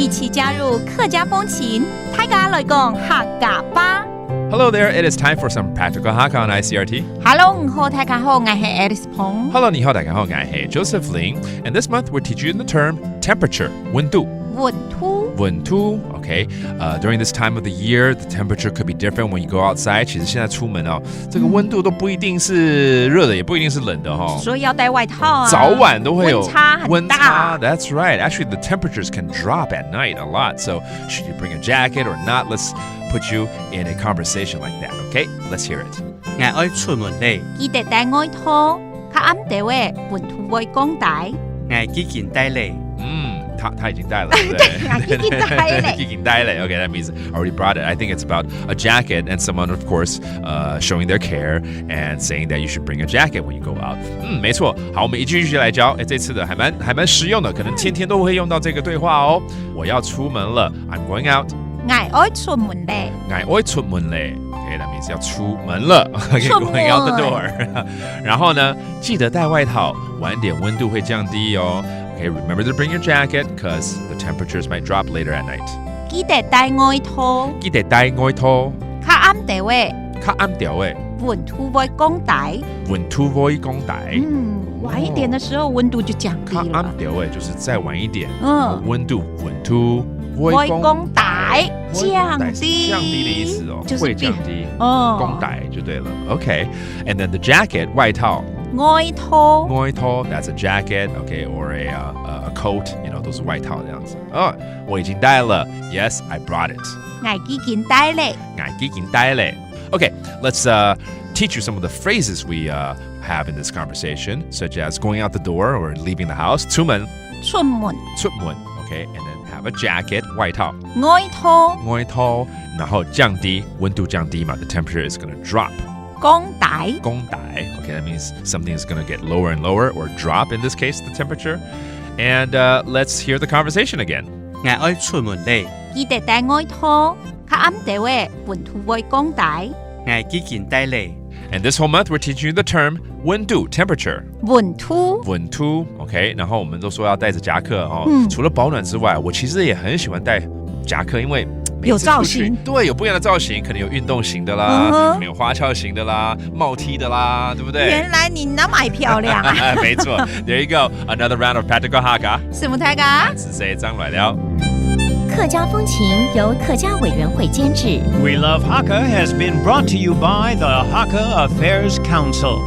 一起加入客家风情，大家來講客家吧。Hello there, it is time for some practical Hakka on ICRT. Hello， 你好，大家好，我係 Alice Pong。Hello, 你好，大家好，我係 Joseph Ling. And this month we're teaching you the term temperature, 溫度。溫度 okay. During this time of the year, the temperature could be different when you go outside. 其實現在出門哦，這個溫度都不一定是熱的，也不一定是冷的哈。所以要帶外套啊。早晚都會有溫差很大。That's right. Actually, the temperatures can drop at night a lot. So, should you bring a jacket or not? Let's put you in a conversation like that. Okay, let's hear it. 我要出門了，記得帶外套。較暗地位，溫度會降低。我已經帶了。他已經帶了，對不對？已經帶了。Okay, that means already brought it. I think it's about a jacket and someone, of course, showing their care and saying that you should bring a jacket when you go out. 沒錯。好，我們一句一句來教。這次的還蠻實用的，可能天天都會用到這個對話哦。我要出門了 ，I'm going out. 我要出門了。我要出門了。Okay, that means 要出門了。Okay, going out the door. 然後呢，記得帶外套，晚點溫度會降低哦。Okay, remember to bring your jacket because the temperatures might drop later at night. 記得帶外套。記得帶外套。較暗地位。溫度會降低。晚一點的時候溫度就降低了。較暗地位就是再晚一點，溫度會降低，降低的意思哦，會降低，降低就對了。Okay, and then the jacket 外套。外套 that's a jacket, okay, or a coat, you know, 都是外套這樣子。我已經帶了 Yes, I brought it. 我已經帶了 Okay, let's teach you some of the phrases we have in this conversation, such as going out the door or leaving the house. 出門 okay, and then have a jacket 外套 外套，然後降低，溫度降低嘛， the temperature is going to drop. 降低 okay, that means something is going to get lower and lower or drop, in this case the temperature. And let's hear the conversation again. 我要出門了，記得帶外套，較暗地位溫度會降低。我已經帶了。And this whole month we're teaching you the term 溫度 temperature. 溫度 okay, 然後我們都說要帶着夾克哦。除了保暖之外，我其實也很喜歡帶夾克，因為有造型，對，有不一樣的造型，可能有運動型的啦，可能有花俏型的啦，帽 T 的啦，對不對？原來你那麼漂亮啊！沒錯 ，There you go, another round of practical Hakka. 什麼大家？是誰張來了？客家風情由客家委員會監製。We Love Hakka has been brought to you by the Hakka Affairs Council.